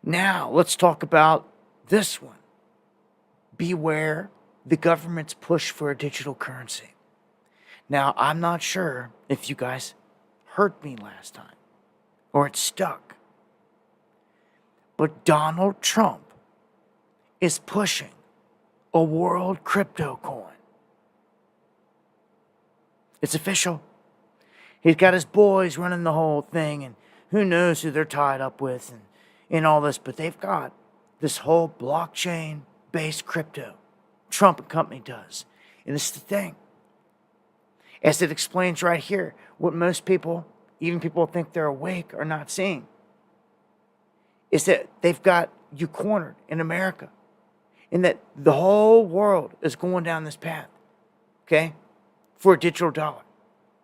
Now, let's talk about this one. Beware the government's push for a digital currency. Now, I'm not sure if you guys heard me last time or it stuck, but Donald Trump is pushing a world crypto coin. It's official. He's got his boys running the whole thing, and who knows who they're tied up with and all this, but they've got this whole blockchain-based crypto. Trump and company does. And it's the thing. As it explains right here, what most people, even people who think they're awake, are not seeing, is that they've got you cornered in America, and that the whole world is going down this path, okay, for a digital dollar.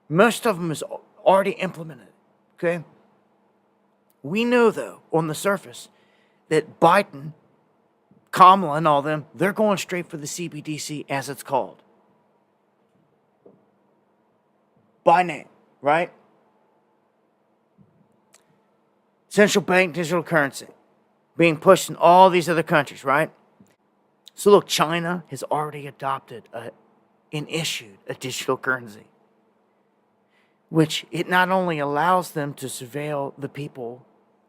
Most of them is already implemented, okay? We know, though, on the surface, that Biden, Kamala, and all them, they're going straight for the CBDC, as it's called. By name, right? Central bank digital currency being pushed in all these other countries, right? So look, China has already adopted and issued a digital currency, which it not only allows them to surveil the people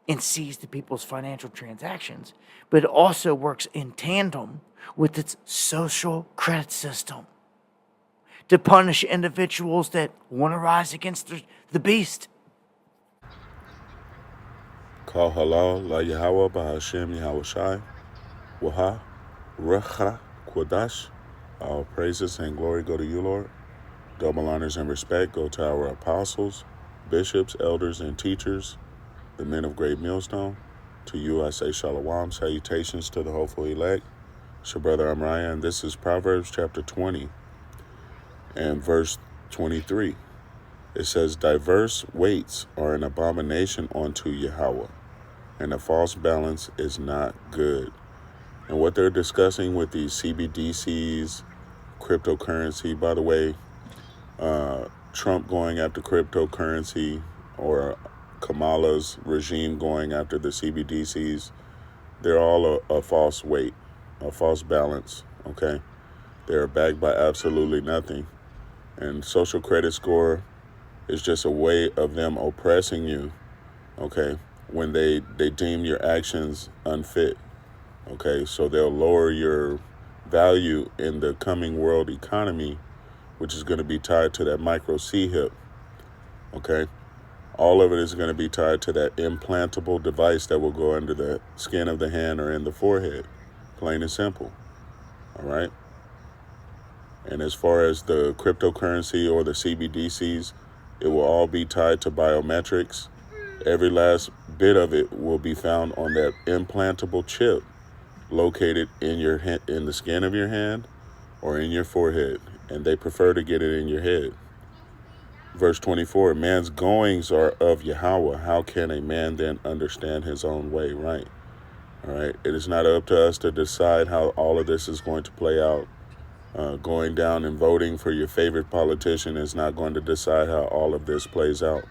and seize the people's financial transactions, but it also works in tandem with its social credit system to punish individuals that want to rise against the beast. Call halal la Yahweh Bahashem Yahweh Shai Waha Recha Kodash. All praises and glory go to you, Lord. Double honors and respect go to our apostles, bishops, elders, and teachers, the men of great millstone. To you I say shalom, salutations to the hopeful elect. It's your brother Amraya, and this is Proverbs chapter 20 and verse 23. It says, diverse weights are an abomination unto Yahweh, and a false balance is not good. And what they're discussing with these CBDCs, cryptocurrency, by the way, Trump going after cryptocurrency, or Kamala's regime going after the CBDCs, they're all a false weight, a false balance, okay? They're backed by absolutely nothing. And social credit score is just a way of them oppressing you, okay, when they deem your actions unfit, okay? So they'll lower your value in the coming world economy, which is going to be tied to that micro C-hip, okay? All of it is going to be tied to that implantable device that will go under the skin of the hand or in the forehead, plain and simple, all right? And as far as the cryptocurrency or the CBDCs, it will all be tied to biometrics. Every last bit of it will be found on that implantable chip located in your in the skin of your hand or in your forehead, and they prefer to get it in your head. Verse 24, man's goings are of Yahweh. How can a man then understand his own way? Right. All right. It is not up to us to decide how all of this is going to play out. Going down and voting for your favorite politician is not going to decide how all of this plays out.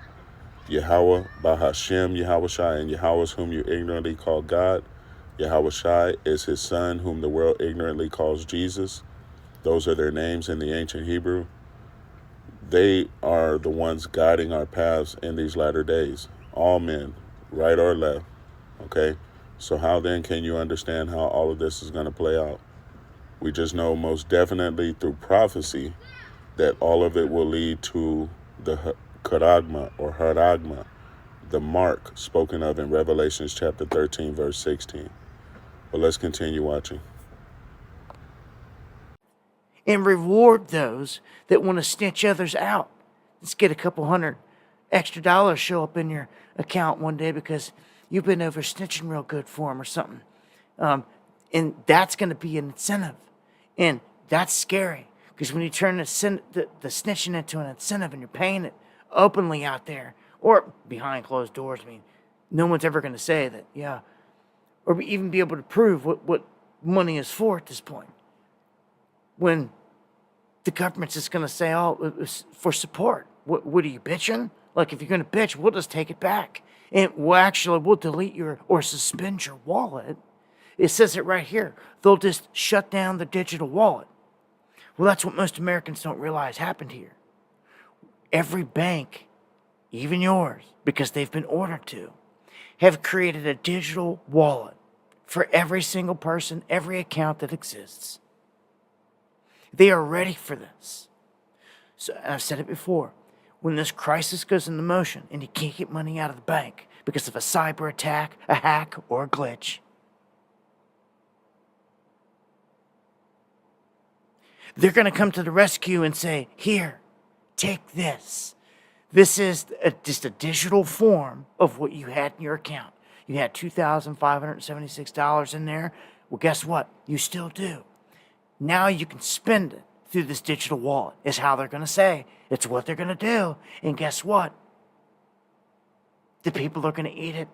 Yahweh, Bahashem, Yahweh Shai, and Yahweh's whom you ignorantly call God. Yahweh Shai is his son, whom the world ignorantly calls Jesus. Those are their names in the ancient Hebrew. They are the ones guiding our paths in these latter days. All men, right or left. Okay? So how then can you understand how all of this is going to play out? We just know most definitely through prophecy that all of it will lead to the charagma or haragma, the mark spoken of in Revelations chapter 13, verse 16. But let's continue watching. And reward those that want to snitch others out. Let's get a couple $100 extra show up in your account one day because you've been over snitching real good for them or something. And that's going to be an incentive. And that's scary because when you turn the snitching into an incentive and you're paying it openly out there or behind closed doors, I mean, no one's ever going to say that, yeah, or even be able to prove what money is for at this point. When the government's just going to say, oh, it was for support. What are you bitching? Like, if you're going to bitch, we'll just take it back. And we'll delete your or suspend your wallet. It says it right here. They'll just shut down the digital wallet. Well, that's what most Americans don't realize happened here. Every bank, even yours, because they've been ordered to, have created a digital wallet for every single person, every account that exists. They are ready for this. So, and I've said it before, when this crisis goes into motion and you can't get money out of the bank because of a cyber attack, a hack, or a glitch, they're going to come to the rescue and say, here, take this. This is just a digital form of what you had in your account. You had $2,576 in there. Well, guess what? You still do. Now you can spend it through this digital wallet, is how they're going to say. It's what they're going to do. And guess what? The people are going to eat it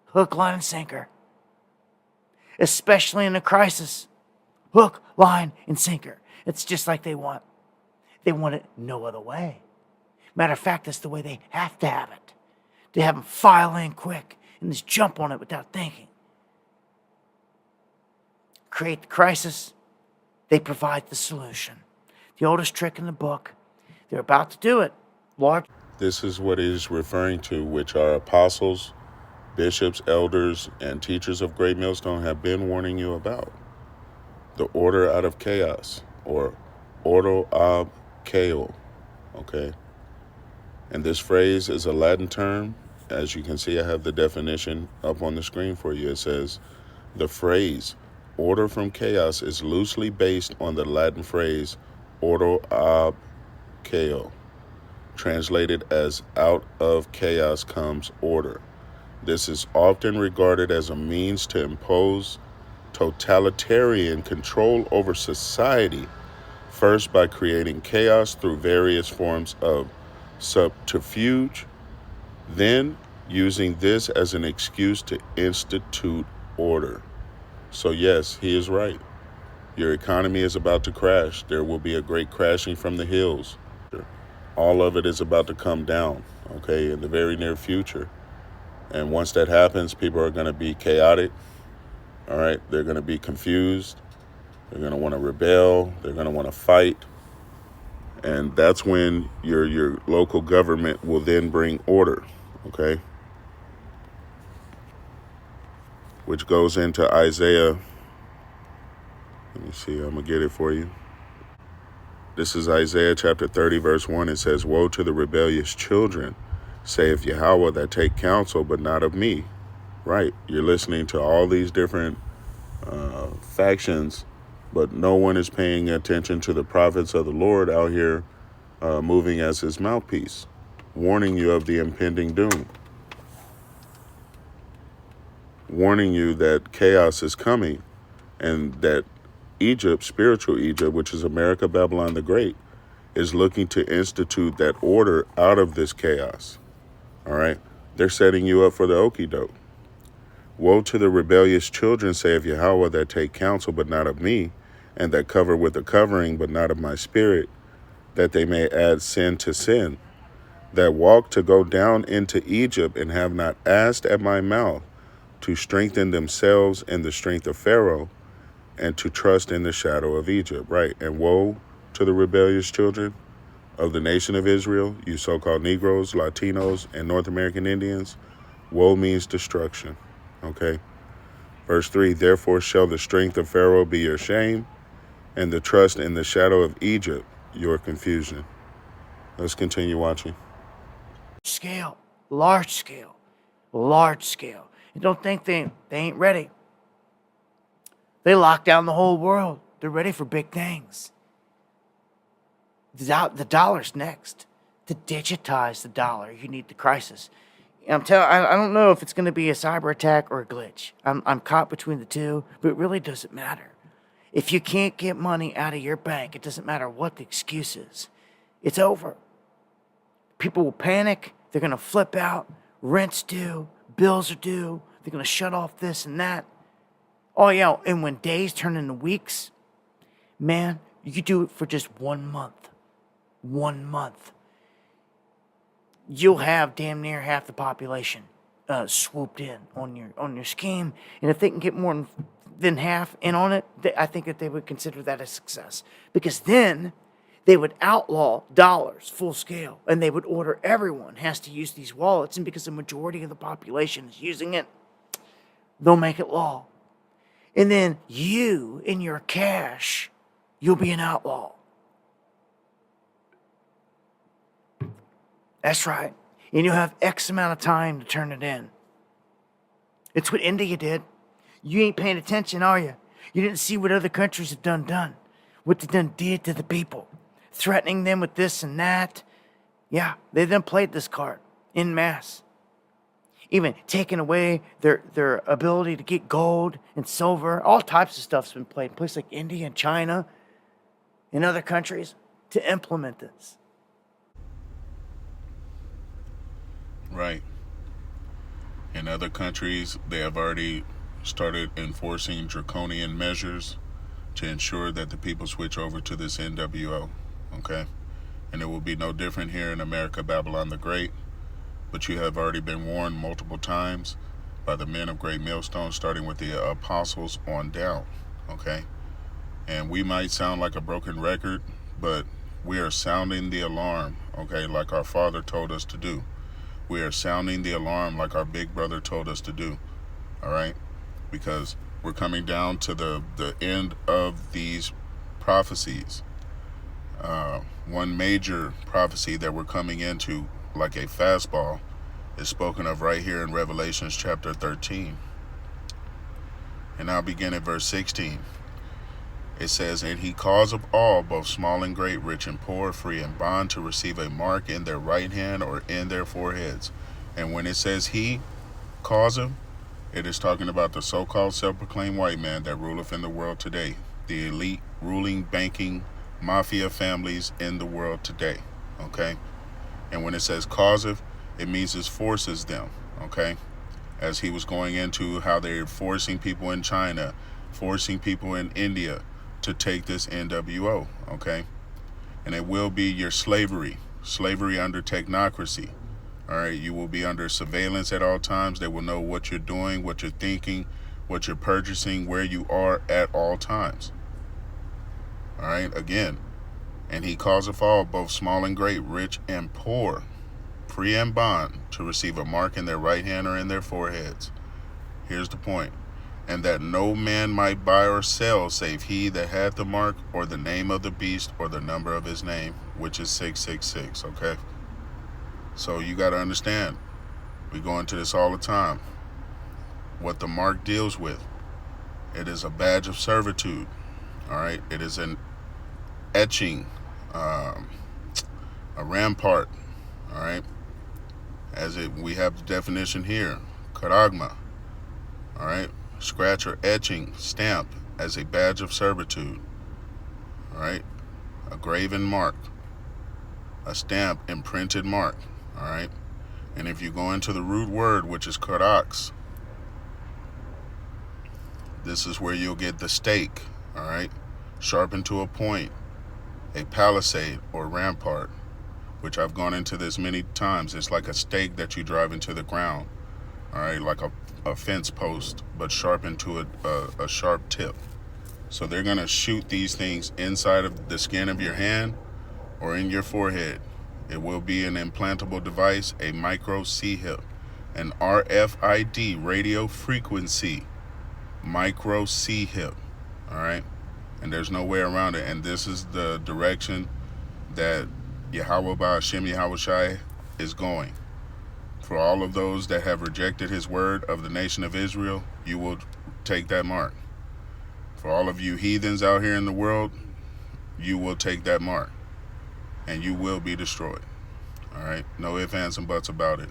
hook, line, and sinker. Especially in a crisis. Hook, line, and sinker. It's just like they want. They want it no other way. Matter of fact, that's the way they have to have it. They have them file in quick and just jump on it without thinking. Create the crisis. They provide the solution. The oldest trick in the book. They're about to do it. Lord. This is what he is referring to, which our apostles, bishops, elders, and teachers of Great Millstone have been warning you about. The order out of chaos, or ordo ab chaos, okay? And this phrase is a Latin term. As you can see, I have the definition up on the screen for you. It says, the phrase order from chaos is loosely based on the Latin phrase ordo ab chaos, translated as out of chaos comes order. This is often regarded as a means to impose totalitarian control over society, first by creating chaos through various forms of subterfuge, then using this as an excuse to institute order. So yes, he is right. Your economy is about to crash. There will be a great crashing from the hills. All of it is about to come down, okay, in the very near future. And once that happens, people are going to be chaotic, all right? They're going to be confused. They're going to want to rebel. They're going to want to fight. And that's when your local government will then bring order, okay? Which goes into Isaiah. Let me see, I'm going to get it for you. This is Isaiah chapter 30, verse 1. It says, woe to the rebellious children, saith Yahweh, that take counsel, but not of me. Right, you're listening to all these different factions, but no one is paying attention to the prophets of the Lord out here moving as his mouthpiece, warning you of the impending doom, warning you that chaos is coming, and that Egypt, spiritual Egypt, which is America, Babylon the Great, is looking to institute that order out of this chaos. All right? They're setting you up for the okie doke. Woe to the rebellious children, saith Yahweh, that take counsel, but not of me, and that cover with a covering, but not of my spirit, that they may add sin to sin, that walk to go down into Egypt, and have not asked at my mouth to strengthen themselves in the strength of Pharaoh, and to trust in the shadow of Egypt. Right. And woe to the rebellious children of the nation of Israel, you so-called Negroes, Latinos, and North American Indians. Woe means destruction. Okay. Verse 3, therefore shall the strength of Pharaoh be your shame, and the trust in the shadow of Egypt your confusion. Let's continue watching. Scale, large scale, large scale. You don't think they ain't ready. They lock down the whole world. They're ready for big things. The dollar's next. To digitize the dollar, you need the crisis. I don't know if it's going to be a cyber attack or a glitch. I'm caught between the two, but it really doesn't matter. If you can't get money out of your bank, it doesn't matter what the excuse is. It's over. People will panic. They're going to flip out. Rent's due. Bills are due. They're going to shut off this and that. Oh, yeah, and when days turn into weeks, man, you could do it for just 1 month. 1 month. You'll have damn near half the population swooped in on your scheme, and if they can get more than half in on it, I think that they would consider that a success, because then they would outlaw dollars full scale, and they would order everyone has to use these wallets, and because the majority of the population is using it, they'll make it law. And then you, in your cash, you'll be an outlaw. That's right. And you'll have X amount of time to turn it in. It's what India did. You ain't paying attention, are you? You didn't see what other countries have done. What they done did to the people. Threatening them with this and that. Yeah, they then played this card en masse. Even taking away their ability to get gold and silver. All types of stuff's been played in places like India and China and other countries to implement this. Right. In other countries, they have already started enforcing draconian measures to ensure that the people switch over to this NWO. Okay? And it will be no different here in America, Babylon the Great. But you have already been warned multiple times by the men of Great Millstone, starting with the apostles on down. Okay? And we might sound like a broken record, but we are sounding the alarm, okay, like our Father told us to do. We are sounding the alarm like our big brother told us to do. All right? Because we're coming down to the end of these prophecies. One major prophecy that we're coming into, like a fastball, is spoken of right here in Revelation chapter 13. And I'll begin at verse 16. It says, "And he causeth all, both small and great, rich and poor, free and bond, to receive a mark in their right hand or in their foreheads." And when it says he causeth, it is talking about the so-called self-proclaimed white man that ruleth in the world today. The elite ruling banking mafia families in the world today. Okay? And when it says causeth, it means it forces them. Okay? As he was going into how they're forcing people in China, forcing people in India to take this NWO, okay? And it will be your slavery under technocracy, all right? You will be under surveillance at all times. They will know what you're doing, what you're thinking, what you're purchasing, where you are at all times, all right? Again, "And he causeth all, both small and great, rich and poor, free and bond, to receive a mark in their right hand or in their foreheads." Here's the point. "And that no man might buy or sell, save he that hath the mark, or the name of the beast, or the number of his name," which is 666, okay? So you got to understand, we go into this all the time, what the mark deals with. It is a badge of servitude, all right? It is an etching, a rampart, all right? We have the definition here, charagma, all right? Scratch or etching, stamp as a badge of servitude, all right? A graven mark, a stamp, imprinted mark, all right? And if you go into the root word, which is karax, this is where you'll get the stake, all right? Sharpened to a point, a palisade or rampart, which I've gone into this many times. It's like a stake that you drive into the ground, all right? Like a fence post, but sharpened to a sharp tip. So they're going to shoot these things inside of the skin of your hand or in your forehead. It will be an implantable device, a micro C-hip, an RFID, radio frequency, micro C-hip, all right? And there's no way around it. And this is the direction that Yahweh Ba'Hashem Yahweh Shai is going. For all of those that have rejected his word of the nation of Israel, you will take that mark. For all of you heathens out here in the world, you will take that mark. And you will be destroyed. All right? No ifs, ands, and buts about it.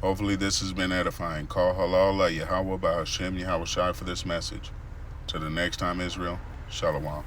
Hopefully this has been edifying. Call halal Yahweh Ba'Hashem Yahweh Shai for this message. Till the next time, Israel, Shalom.